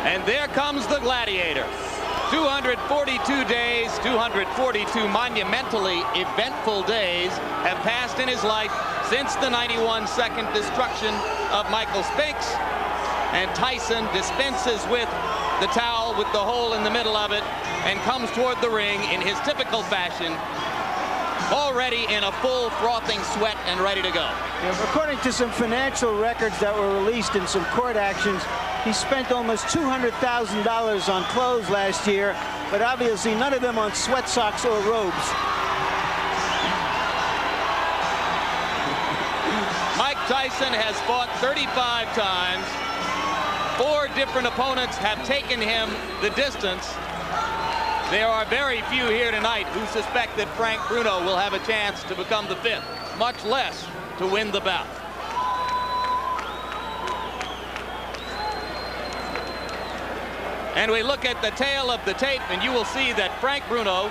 And there comes the gladiator. 242 days, 242 monumentally eventful days have passed in his life since the 91-second destruction of Michael Spinks. And Tyson dispenses with the towel with the hole in the middle of it and comes toward the ring in his typical fashion, already in a full frothing sweat and ready to go. Yeah, according to some financial records that were released in some court actions, he spent almost $200,000 on clothes last year, but obviously none of them on sweat socks or robes. Mike Tyson has fought 35 times. 4 different opponents have taken him the distance. There are very few here tonight who suspect that Frank Bruno will have a chance to become the 5th, much less to win the bout. And we look at the tail of the tape, and you will see that Frank Bruno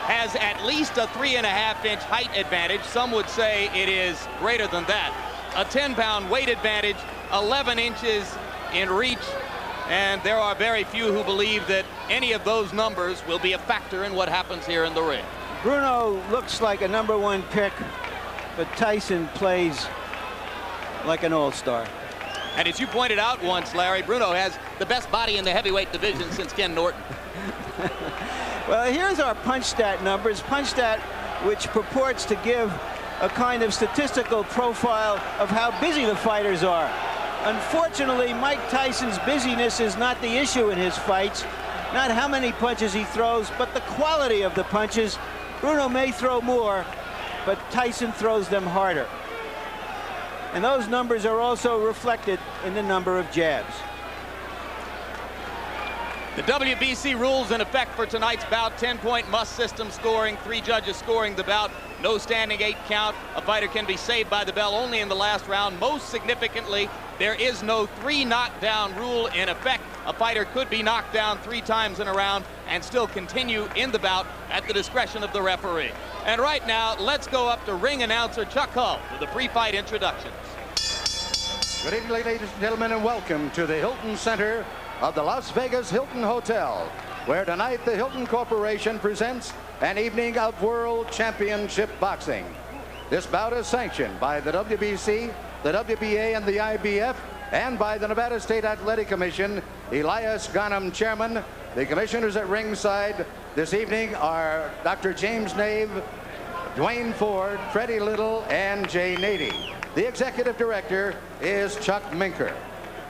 has at least a 3.5-inch height advantage. Some would say it is greater than that. A 10-pound weight advantage, 11 inches in reach, and there are very few who believe that any of those numbers will be a factor in what happens here in the ring. Bruno looks like a #1 pick, but Tyson plays like an all-star. And as you pointed out once, Larry, Bruno has the best body in the heavyweight division since Ken Norton. Well, here's our punch stat numbers. Punch stat, which purports to give a kind of statistical profile of how busy the fighters are. Unfortunately, Mike Tyson's busyness is not the issue in his fights. Not how many punches he throws, but the quality of the punches. Bruno may throw more, but Tyson throws them harder. And those numbers are also reflected in the number of jabs. The WBC rules in effect for tonight's bout: 10-point must system scoring, 3 judges scoring the bout, no standing 8 count. A fighter can be saved by the bell only in the last round. Most significantly, there is no 3 knockdown rule in effect. A fighter could be knocked down 3 times in a round and still continue in the bout at the discretion of the referee. And right now, let's go up to ring announcer Chuck Hull with the pre-fight introductions. Good evening, ladies and gentlemen, and welcome to the Hilton Center of the Las Vegas Hilton Hotel, where tonight the Hilton Corporation presents an evening of World Championship Boxing. This bout is sanctioned by the WBC, the WBA, and the IBF, and by the Nevada State Athletic Commission. Elias Ghanem, chairman. The commissioners at ringside this evening are Dr. James Nave, Dwayne Ford, Freddie Little, and Jay Nady. The executive director is Chuck Minker.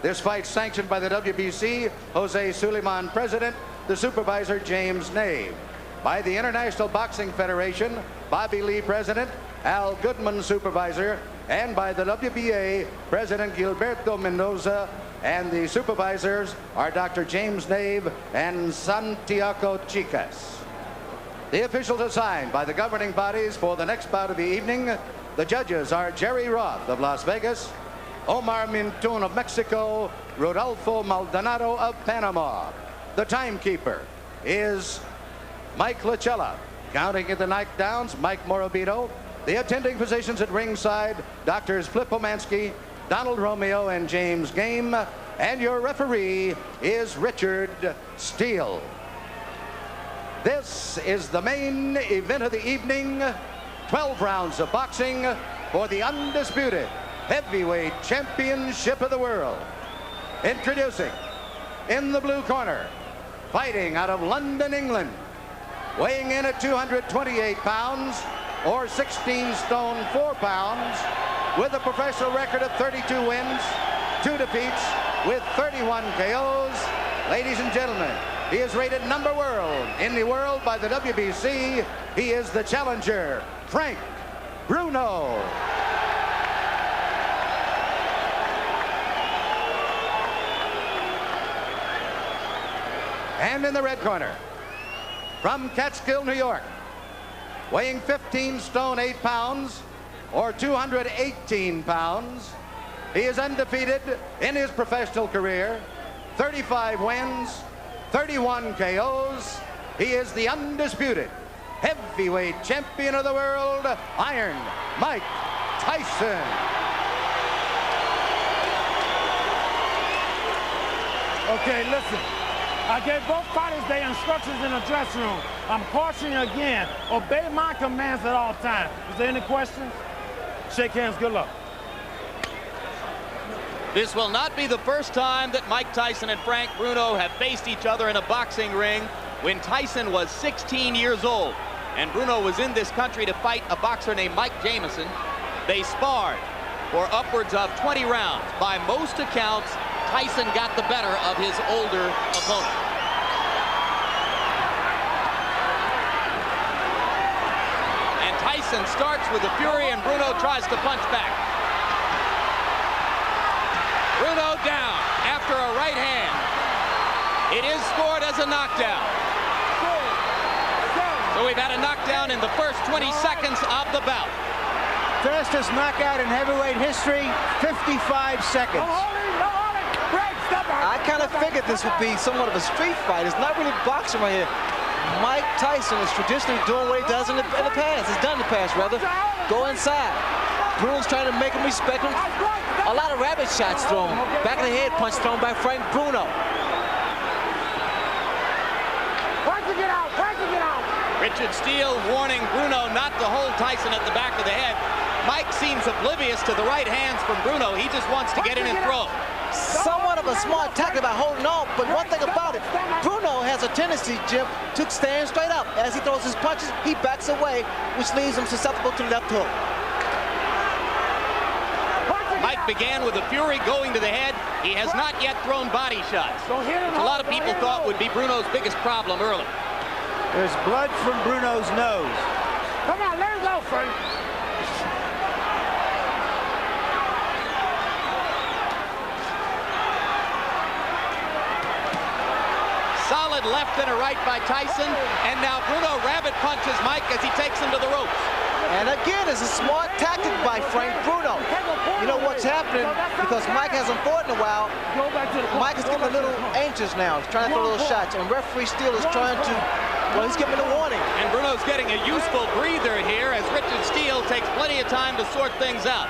This fight sanctioned by the WBC, Jose Suleiman, president, the supervisor, James Nave. By the International Boxing Federation, Bobby Lee, president, Al Goodman, supervisor, and by the WBA, President Gilberto Mendoza, and the supervisors are Dr. James Nave and Santiago Chicas. The officials assigned by the governing bodies for the next bout of the evening. The judges are Jerry Roth of Las Vegas, Omar Mintun of Mexico, Rodolfo Maldonado of Panama. The timekeeper is Mike Lachella. Counting in the knockdowns, Mike Morabito. The attending physicians at ringside, Doctors Flip Omansky, Donald Romeo, and James Game. And your referee is Richard Steele. This is the main event of the evening. 12 rounds of boxing for the undisputed heavyweight championship of the world. Introducing, in the blue corner, fighting out of London, England, weighing in at 228 pounds, or 16 stone 4 pounds, with a professional record of 32 wins, 2 defeats, with 31 KOs. Ladies and gentlemen, he is rated #1 in the world by the WBC. He is the challenger, Frank Bruno. And in the red corner, from Catskill, New York, weighing 15 stone 8 pounds, or 218 pounds, he is undefeated in his professional career, 35 wins, 31 KOs. He is the undisputed heavyweight champion of the world, Iron Mike Tyson. Okay, listen. I gave both fighters their instructions in the dressing room. I'm cautioning you again. Obey my commands at all times. Is there any questions? Shake hands. Good luck. This will not be the first time that Mike Tyson and Frank Bruno have faced each other in a boxing ring. When Tyson was 16 years old and Bruno was in this country to fight a boxer named Mike Jamison, they sparred for upwards of 20 rounds. By most accounts, Tyson got the better of his older opponent. And Tyson starts with a fury, and Bruno tries to punch back. Bruno down after a right hand. It is scored as a knockdown. So we've had a knockdown in the first 20 seconds of the bout. Fastest knockout in heavyweight history, 55 seconds. I kind of figured this would be somewhat of a street fight. It's not really boxing right here. Mike Tyson is traditionally doing what he does in the past. He's done in the past, rather. Go inside. Bruno's trying to make him respect him. A lot of rabbit shots thrown. Back of the head punch thrown by Frank Bruno. Richard Steele warning Bruno not to hold Tyson at the back of the head. Mike seems oblivious to the right hands from Bruno. He just wants to get in and throw. Somewhat of a smart tactic about holding on, but one thing about it, Bruno has a tendency, Jim, to stand straight up. As he throws his punches, he backs away, which leaves him susceptible to left hook. Mike began with a fury going to the head. He has not yet thrown body shots, which a lot of people thought would be Bruno's biggest problem early. There's blood from Bruno's nose. Come on, let him go, Frank. Solid left and a right by Tyson, and now Bruno rabbit punches Mike as he takes him to the ropes. And again, it's a smart tactic by Frank Bruno. You know what's happening, because Mike hasn't fought in a while, Mike is getting a little anxious now. He's trying to throw little shots, and referee Steele is trying to, well, he's giving a warning. And Bruno's getting a useful breather here as Richard Steele takes plenty of time to sort things out.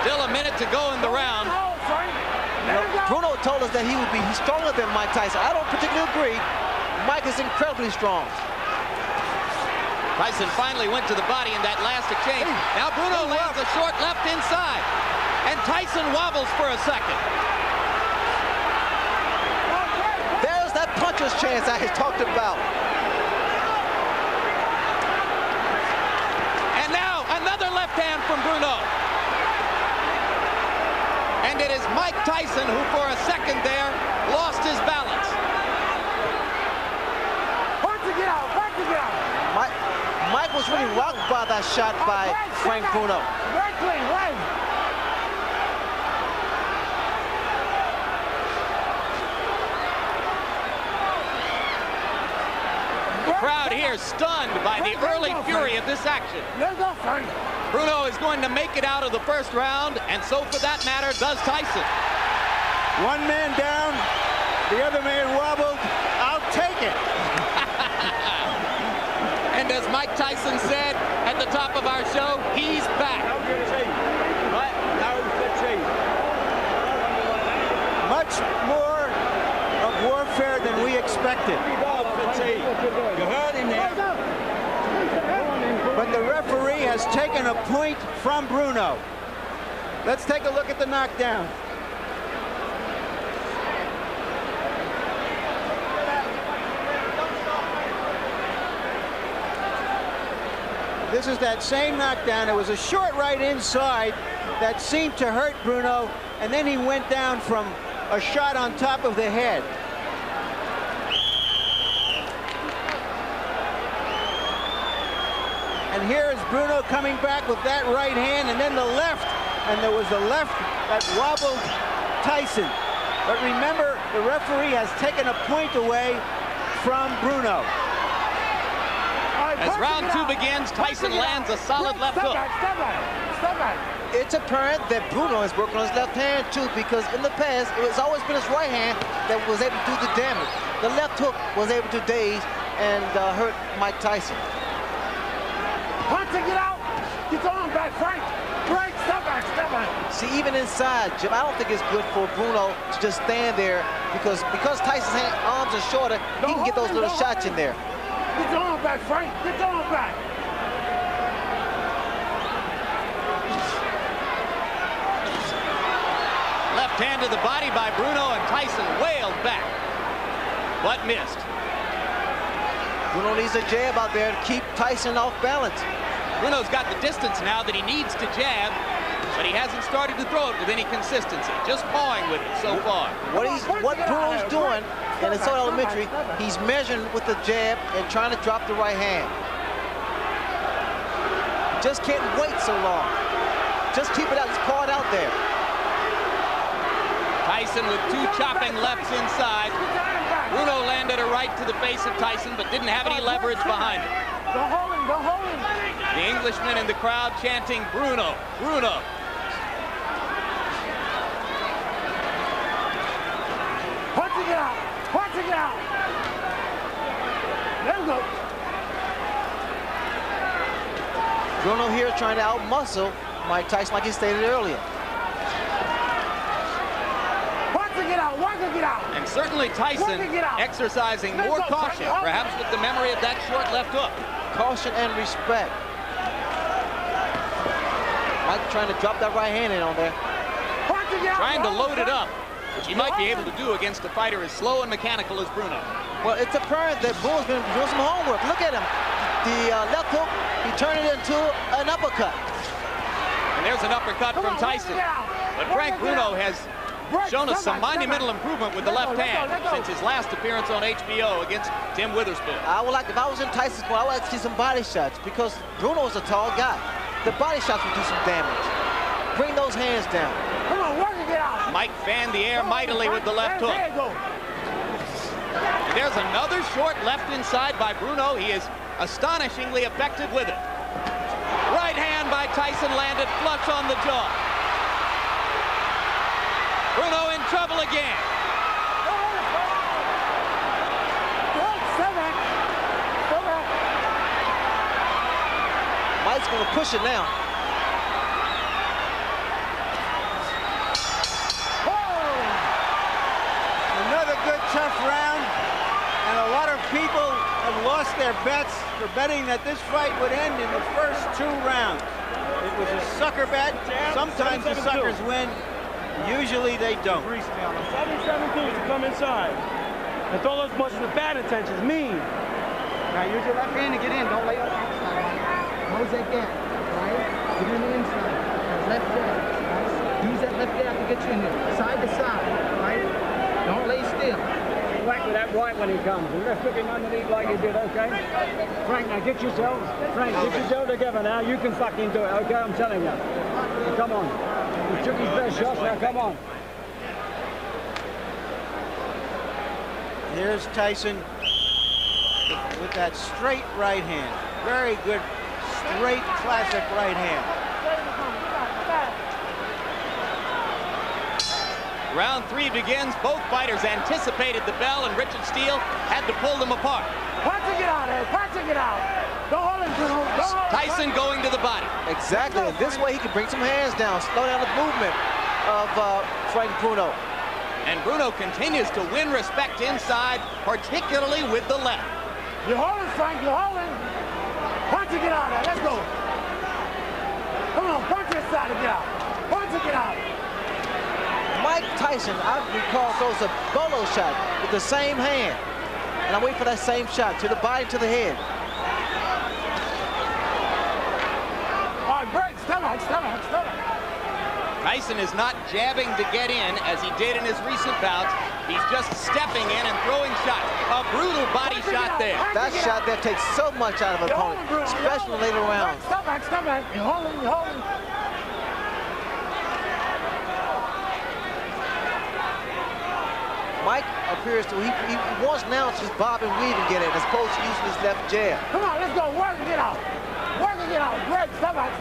Still a minute to go in the round. Bruno told us that he's stronger than Mike Tyson. I don't particularly agree. Mike is incredibly strong. Tyson finally went to the body in that last exchange. Now Bruno lands a short left inside, and Tyson wobbles for a second. There's that puncher's chance I talked about. And now another left hand from Bruno. And it is Mike Tyson who, for a second there, lost his balance. Mike was really rocked by that shot by Frank Bruno. The crowd here stunned by the early fury of this action. Bruno is going to make it out of the first round, and so for that matter does Tyson. One man down, the other man wobbled. I'll take it. And as Mike Tyson said at the top of our show, he's back. Much more of warfare than we expected. You heard him there. But the referee has taken a point from Bruno. Let's take a look at the knockdown. This is that same knockdown. It was a short right inside that seemed to hurt Bruno, and then he went down from a shot on top of the head. And here is Bruno coming back with that right hand, and then the left. And there was the left that wobbled Tyson. But remember, the referee has taken a point away from Bruno. As round two begins, Tyson lands a solid left hook. It's apparent that Bruno is working on his left hand too, because in the past, it's always been his right hand that was able to do the damage. The left hook was able to daze and hurt Mike Tyson. Punch to get out. Get on back, Frank. Frank, step back, step back. See, even inside, Jim, I don't think it's good for Bruno to just stand there because Tyson's arms are shorter, he can get those little shots in there. Get your arm back, Frank. Get your arm back. Left hand to the body by Bruno, and Tyson wailed back, but missed. Bruno needs a jab out there to keep Tyson off balance. Bruno's got the distance now that he needs to jab, but he hasn't started to throw it with any consistency, just pawing with it so far. What Bruno's doing, and it's so elementary, he's measuring with the jab and trying to drop the right hand. Just can't wait so long. Just keep it out, just paw it out there. Tyson with two chopping lefts inside. Bruno landed a right to the face of Tyson, but didn't have any leverage behind it. Don't hold him, don't hold him. The Englishman in the crowd chanting, Bruno, Bruno. Punch it out, punch it out. There we go. Bruno here trying to outmuscle Mike Tyson like he stated earlier. And certainly Tyson exercising more caution, perhaps with the memory of that short left hook. Caution and respect. Mike trying to drop that right hand in on there. Trying to load it up, which he might be able to do against a fighter as slow and mechanical as Bruno. Well, it's apparent that Bruno's been doing some homework. Look at him. The left hook, he turned it into an uppercut. And there's an uppercut from Tyson. But Frank Bruno has shown us some monumental improvement with the left hand since his last appearance on HBO against Tim Witherspoon. I would like, if I was in Tyson's corner, I would like to see some body shots because Bruno's a tall guy. The body shots will do some damage. Bring those hands down. Come on, work it out. Mike fanned the air mightily with the left hook. And there's another short left inside by Bruno. He is astonishingly effective with it. Right hand by Tyson landed flush on the jaw. Bruno in trouble again. Mike's going to push it now. Another good tough round, and a lot of people have lost their bets for betting that this fight would end in the first 2 rounds. It was a sucker bet. Sometimes the suckers win. Usually they don't. 77 dudes to come inside. And throw those punches with bad intentions. Mean. Now use your left hand to get in. Don't lay on the outside. Close that gap. Right? Get in the inside. Left jab. Right? Use that left jab to get you in there. Side to side. Right? Don't lay still. Whack with that right when he comes. We're going to hook him underneath like you did, okay? Frank, now get yourself. Frank, get yourself together now. You can fucking do it, okay? I'm telling you. Come on. He took his best shots, now come on. Here's Tyson with that straight right hand. Very good, straight, classic right hand. Round 3 begins. Both fighters anticipated the bell, and Richard Steele had to pull them apart. Punching it out, Ed. Punching it out. Don't hold him, Bruno. Tyson going to the body. Exactly. And this way he can bring some hands down, slow down the movement of Frank Bruno. And Bruno continues to win respect inside, particularly with the left. You're holding, Frank. You're holding. Punching it out, Ed. Let's go. Come on, punch this side to get out. Punching it out. Mike Tyson, I recall, throws a bolo shot with the same hand. And I wait for that same shot to the body, to the head. All right, break. Stomach. Tyson is not jabbing to get in as he did in his recent bouts. He's just stepping in and throwing shots. A brutal body shot there. That shot there takes so much out of an opponent, especially later rounds. Stomach. You're holding. Mike appears to, he wants now to just bob and weave and get in as opposed to using his left jab. Come on, let's go. Work and get out. Break. Stomach.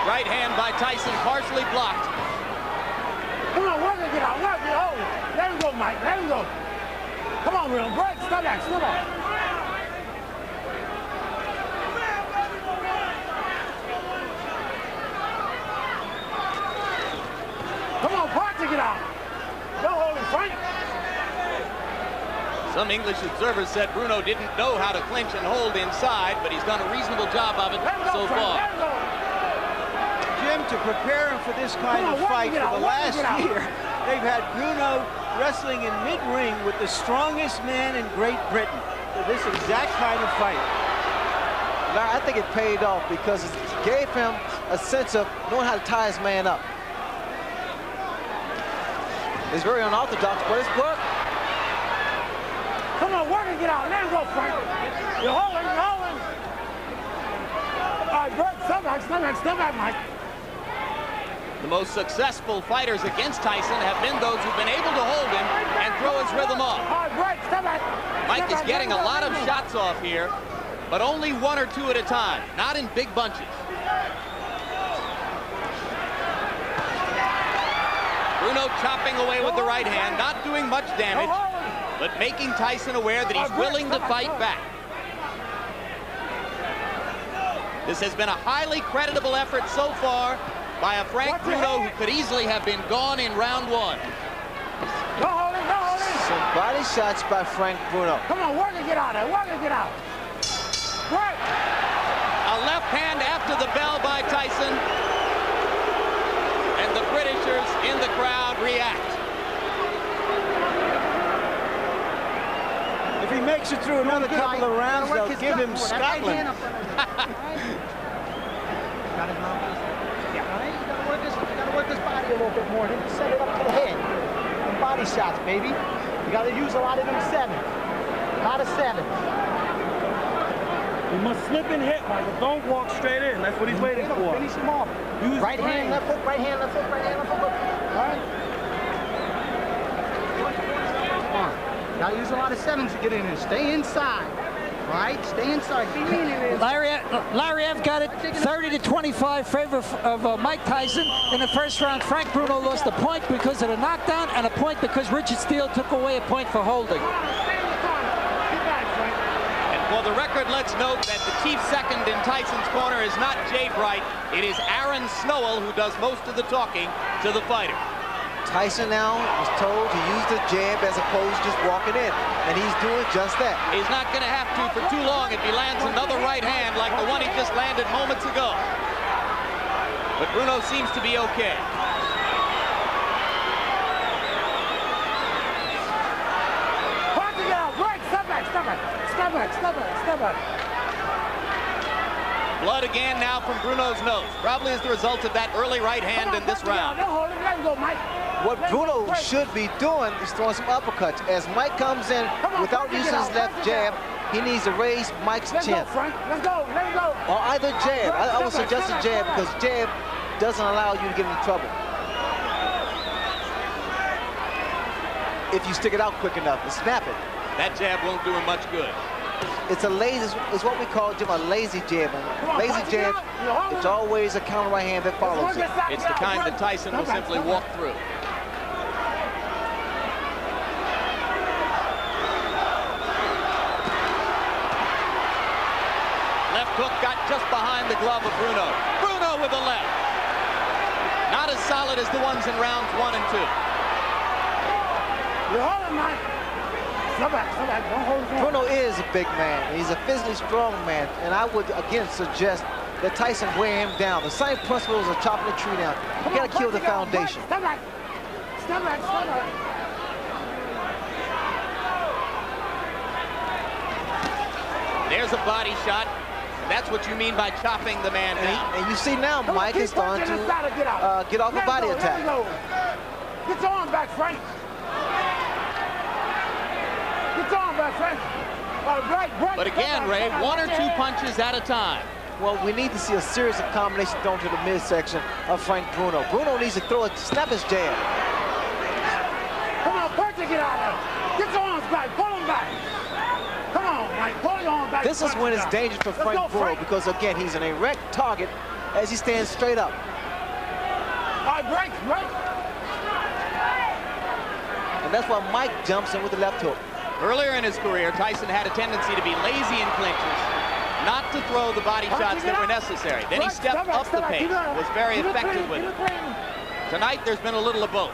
Right hand by Tyson, partially blocked. Come on, work and get out. Hold. There we go, Mike. There we go. Come on, Bruno. Break. Stomach. Some English observers said Bruno didn't know how to clinch and hold inside, but he's done a reasonable job of it so far. Jim, to prepare him for this kind of fight for the last year, they've had Bruno wrestling in mid-ring with the strongest man in Great Britain for this exact kind of fight. Now, I think it paid off because it gave him a sense of knowing how to tie his man up. It's very unorthodox, but it's work. Come on, work and get out. Let him go, Frank. You're holding, you're holding. All right, break. Step back, Mike. The most successful fighters against Tyson have been those who've been able to hold him and throw his rhythm off. All right, break. Step back. Mike is getting a lot of shots off here, but only 1 or 2 at a time, not in big bunches. Bruno chopping away with the right hand, not doing much damage, but making Tyson aware that he's willing to fight back. This has been a highly creditable effort so far by a Frank Bruno who could easily have been gone in round 1. No holding. Some body shots by Frank Bruno. Come on, work and get out there. Work and get out. Break. A left hand after the bell by Tyson. And the Britishers in the crowd react. If he makes it through another couple of rounds, they'll give him Scotland. Got his mouth. Yeah. You gotta work this body a little bit more. Then set it up to the head. Them body shots, baby. You gotta use a lot of them sevens. A lot of sevens. You must slip and hit, Michael. Don't walk straight in. That's what he's waiting for. Finish him off. Use Right hand, left hook, right hand, left hook, right hand, left hook. All right. Come on. Gotta use a lot of sevens to get in there. Stay inside. All right? Stay inside. Be leaning in. Lariev got it 30-25 favor of Mike Tyson. In the first round, Frank Bruno lost a point because of the knockdown and a point because Richard Steele took away a point for holding. For the record, let's note that the chief second in Tyson's corner is not Jay Bright. It is Aaron Snowell who does most of the talking to the fighter. Tyson now was told to use the jab as opposed to just walking in, and he's doing just that. He's not going to have to for too long if he lands another right hand like the one he just landed moments ago. But Bruno seems to be okay. Step back. Blood again now from Bruno's nose. Probably as the result of that early right hand in this round. What Bruno should be doing is throwing some uppercuts. As Mike comes in without using his left jab, he needs to raise Mike's chin. Let's go, Frank. Let's go. Or either jab. I would suggest a jab because jab doesn't allow you to get into trouble. If you stick it out quick enough and snap it. That jab won't do him much good. It's what we call, Jim, a lazy jab. And lazy jab, it's always a counter right hand that follows it. It's the kind that Tyson will simply walk through. Left hook got just behind the glove of Bruno. Bruno with the left. Not as solid as the ones in rounds 1 and 2. You're holding, Mike. Step back. Don't hold his hand. Bruno is a big man. He's a physically strong man. And I would, again, suggest that Tyson wear him down. The same principles of chopping the tree down. You got to kill the foundation. Step back. There's a body shot. That's what you mean by chopping the man down. And you see now, Mike is starting to get off a body attack. Get your arm back, Frank. But again, Ray, 1 or 2 punches at a time. Well, we need to see a series of combinations thrown to the midsection of Frank Bruno. Bruno needs to snap his jab. Come on, punch to get out of there. Get your arms back, pull them back. Come on, Mike, pull your arm back. This is when it's dangerous for Frank Bruno because, again, he's an erect target as he stands straight up. All right, break. And that's why Mike jumps in with the left hook. Earlier in his career, Tyson had a tendency to be lazy in clinches, not to throw the body shots that were necessary. Then he stepped up the pace, was very effective with it. Tonight, there's been a little of both.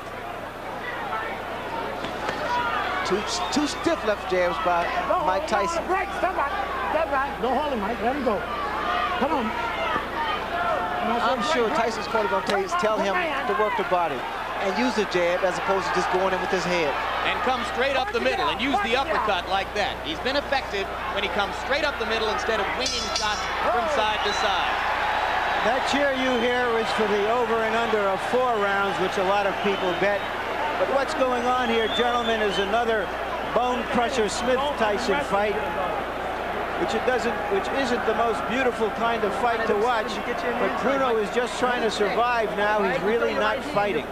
Two stiff left jabs by Mike Tyson. Break, step back. Step back. Don't hold him, Mike. Let him go. Come on. I'm sure Tyson's corner going to tell him to work the body and use the jab as opposed to just going in with his head. And come straight up the middle and use the uppercut like that. He's been effective when he comes straight up the middle instead of winging shots from side to side. That cheer you hear is for the over and under of 4 rounds, which a lot of people bet. But what's going on here, gentlemen, is another Bone Crusher Smith-Tyson fight, which isn't the most beautiful kind of fight to watch. But Bruno is just trying to survive now. He's really not fighting.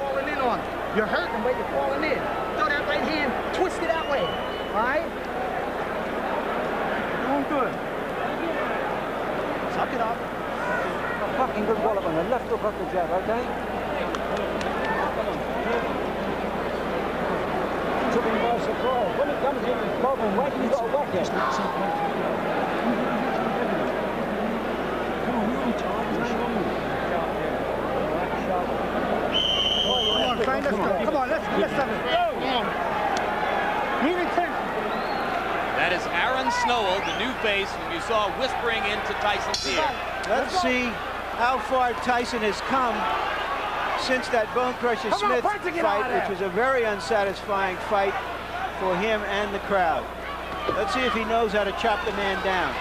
You're hurting where you're falling in. Throw that right hand, twist it that way. All right? Doing good. Suck it up. A fucking good wallop on the left hook off the jab, okay? Took him by surprise. When it comes in his problem, whack, you've got to whack it. Come on, let's have it. That is Aaron Snowell, the new face whom you saw whispering into Tyson's ear. Let's see how far Tyson has come since that Bone Crusher Smith fight, which was a very unsatisfying fight for him and the crowd. Let's see if he knows how to chop the man down.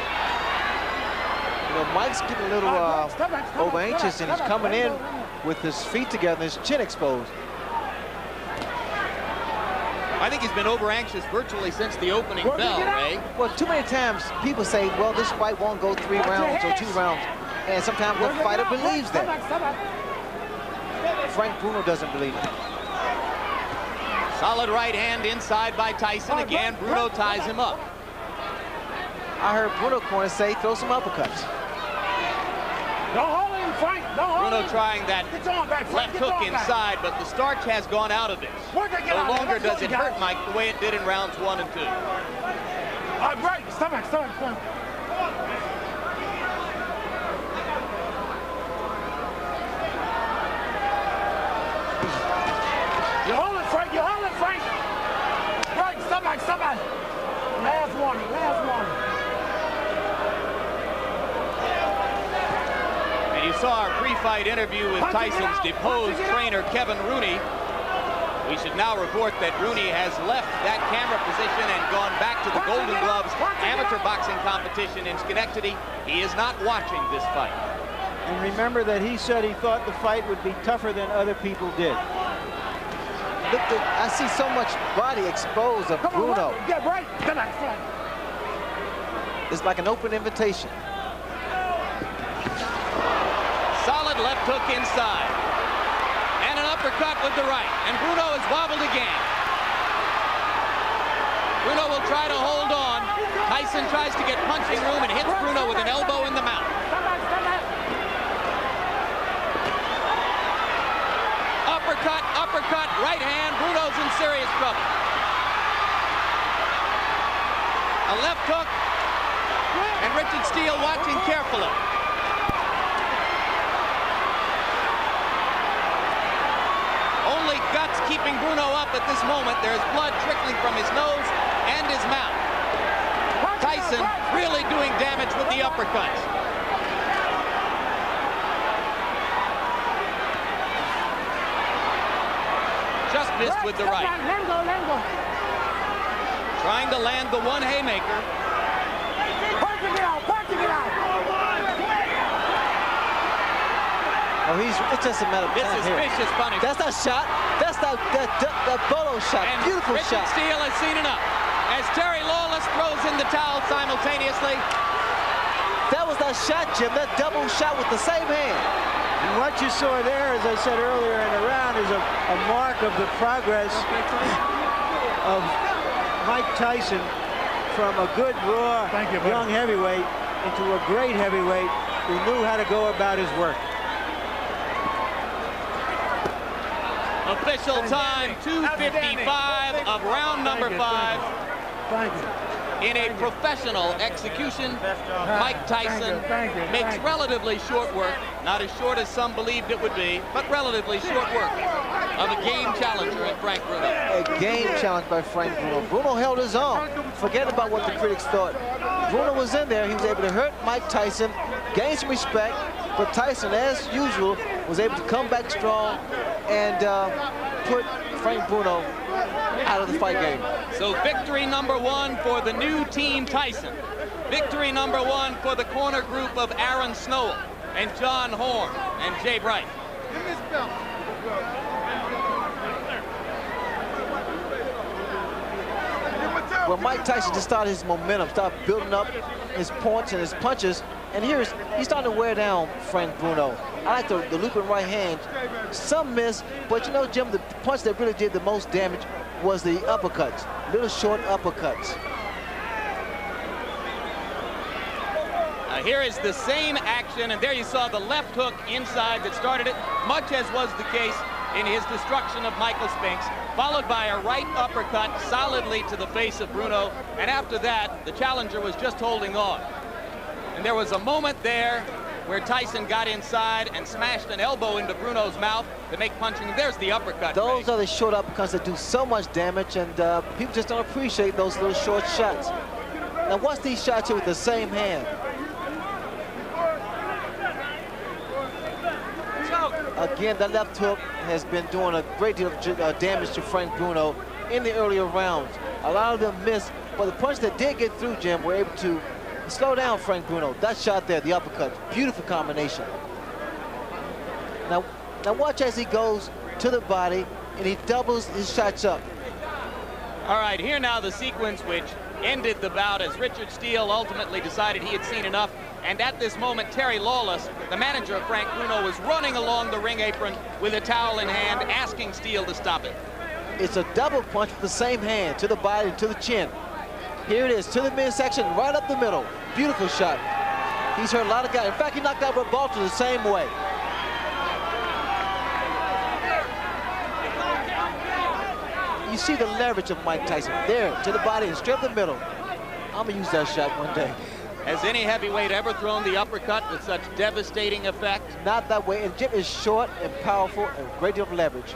You know, Mike's getting a little over anxious, and he's coming in with his feet together and his chin exposed. I think he's been over anxious virtually since the opening bell, Ray. Well, too many times people say, well, this fight won't go 3 rounds or 2 rounds. And sometimes the fighter believes that. Frank Bruno doesn't believe it. Solid right hand inside by Tyson. Again, Bruno ties him up. I heard Bruno corner say, throw some uppercuts. Don't hold him, Frank. Don't hold him. Bruno trying that left hook inside, but the starch has gone out of this. No longer does it hurt Mike the way it did in rounds 1 and 2. All right, break. Step back. You hold it, Frank. Break. Step back. Last warning. And you saw our pre-fight interview with Tyson's deposed trainer, Kevin Rooney. We should now report that Rooney has left that camera position and gone back to the Golden Gloves amateur boxing competition in Schenectady. He is not watching this fight. And remember that he said he thought the fight would be tougher than other people did. Look, I see so much body exposed of Bruno. Get right. It's like an open invitation. Solid left hook inside. And an uppercut with the right. And Bruno is wobbled again. Bruno will try to hold on. Tyson tries to get punching room and hits Bruno with an elbow in the mouth. Uppercut, right hand. Bruno's in serious trouble. A left hook. And Richard Steele watching carefully. Only guts keeping Bruno up at this moment. There's blood trickling from his nose and his mouth. Tyson really doing damage with the uppercuts. Just missed with the right. Let him go. Trying to land the one haymaker. Punching it out. Oh, it's just a matter of time This is here. vicious punishment. That's that shot. That's that Bolo shot. And Beautiful Richard shot. Steele has seen enough. As Terry Lawless throws in the towel simultaneously. That was that shot, Jim. That double shot with the same hand. And what you saw there, as I said earlier in the round, is a mark of the progress of Mike Tyson from a good, raw, young heavyweight into a great heavyweight who knew how to go about his work. Official time, 2:55 of round number 5. Thank you. In a professional execution, Mike Tyson makes relatively short work. Not as short as some believed it would be, but relatively short work of a game challenger in Frank Bruno. A game challenge by Frank Bruno. Bruno held his own. Forget about what the critics thought. Bruno was in there. He was able to hurt Mike Tyson, gain some respect, but Tyson, as usual, was able to come back strong and put Frank Bruno out of the fight game. So victory number 1 for the new team Tyson. Victory number 1 for the corner group of Aaron Snowell and John Horn and Jay Bright. Well, Mike Tyson just started his momentum, started building up his points and his punches, and he's starting to wear down Frank Bruno. I like the looping right hand. Some miss, but you know, Jim, the punch that really did the most damage was the uppercuts, little short uppercuts. Here is the same action, and there you saw the left hook inside that started it, much as was the case in his destruction of Michael Spinks, followed by a right uppercut solidly to the face of Bruno, and after that, the challenger was just holding on. And there was a moment there where Tyson got inside and smashed an elbow into Bruno's mouth to make punching. There's the uppercut. Those are the short uppercuts that do so much damage, and people just don't appreciate those little short shots. Now watch these shots here with the same hand. Again, that left hook has been doing a great deal of damage to Frank Bruno in the earlier rounds. A lot of them missed, but the punch that did get through, Jim, were able to slow down Frank Bruno. That shot there, the uppercut, beautiful combination. Now watch as he goes to the body and he doubles his shots up. All right, here now the sequence which ended the bout as Richard Steele ultimately decided he had seen enough. And at this moment, Terry Lawless, the manager of Frank Bruno, was running along the ring apron with a towel in hand, asking Steele to stop it. It's a double punch with the same hand, to the body and to the chin. Here it is, to the midsection, right up the middle. Beautiful shot. He's hurt a lot of guys. In fact, he knocked out Robalto the same way. You see the leverage of Mike Tyson. There, to the body and straight up the middle. I'm gonna use that shot one day. Has any heavyweight ever thrown the uppercut with such devastating effect? Not that way, and Jim is short and powerful and a great deal of leverage.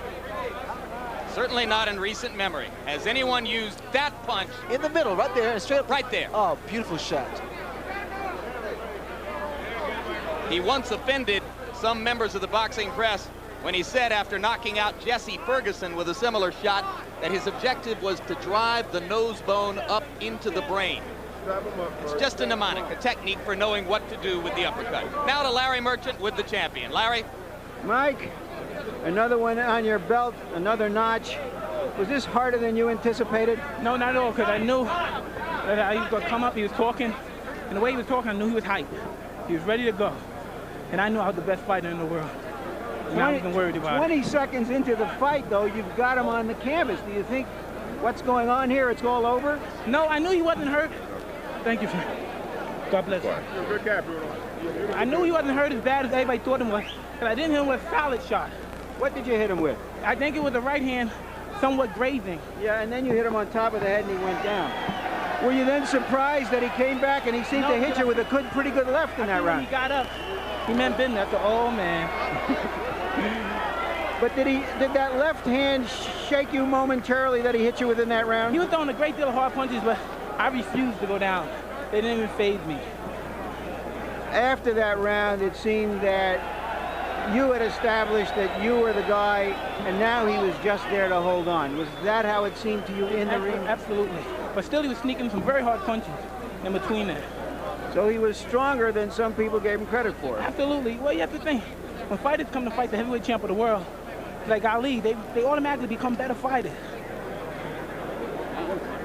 Certainly not in recent memory. Has anyone used that punch? In the middle, right there, and straight up. Right there. Oh, beautiful shot. He once offended some members of the boxing press when he said after knocking out Jesse Ferguson with a similar shot that his objective was to drive the nose bone up into the brain. It's just a mnemonic, a technique for knowing what to do with the uppercut. Now to Larry Merchant with the champion. Larry? Mike, another one on your belt, another notch. Was this harder than you anticipated? No, not at all, because I knew that he was going to come up. He was talking, and the way he was talking, I knew he was hyped. He was ready to go, and I knew I was the best fighter in the world. And I wasn't worried about 20 it. seconds into the fight, though, you've got him on the canvas. Do you think what's going on here, it's all over? No, I knew he wasn't hurt. Thank you, sir. God bless you. Good guy, Bruno. I knew he wasn't hurt as bad as everybody thought him was, but I didn't hit him with a solid shot. What did you hit him with? I think it was the right hand, somewhat grazing. Yeah, and then you hit him on top of the head and he went down. Were you then surprised that he came back and he seemed to hit you with a pretty good left in that round? When he got up, he meant business. I said, oh, man. But did that left hand shake you momentarily that he hit you with in that round? He was throwing a great deal of hard punches, but I refused to go down. They didn't even faze me. After that round, it seemed that you had established that you were the guy, and now he was just there to hold on. Was that how it seemed to you in the ring? Absolutely. But still, he was sneaking some very hard punches in between there. So he was stronger than some people gave him credit for. Absolutely. Well, you have to think, when fighters come to fight the heavyweight champ of the world, like Ali, they automatically become better fighters.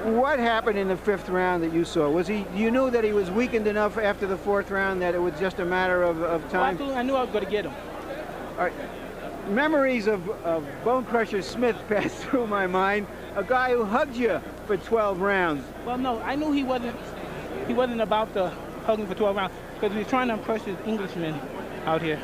What happened in the fifth round that you saw? You knew that he was weakened enough after the fourth round that it was just a matter of time? Well, absolutely, I knew I was going to get him. All right. Memories of Bone Crusher Smith passed through my mind. A guy who hugged you for 12 rounds. Well, no, I knew he wasn't about to hug me for 12 rounds because he was trying to impress his Englishmen out here.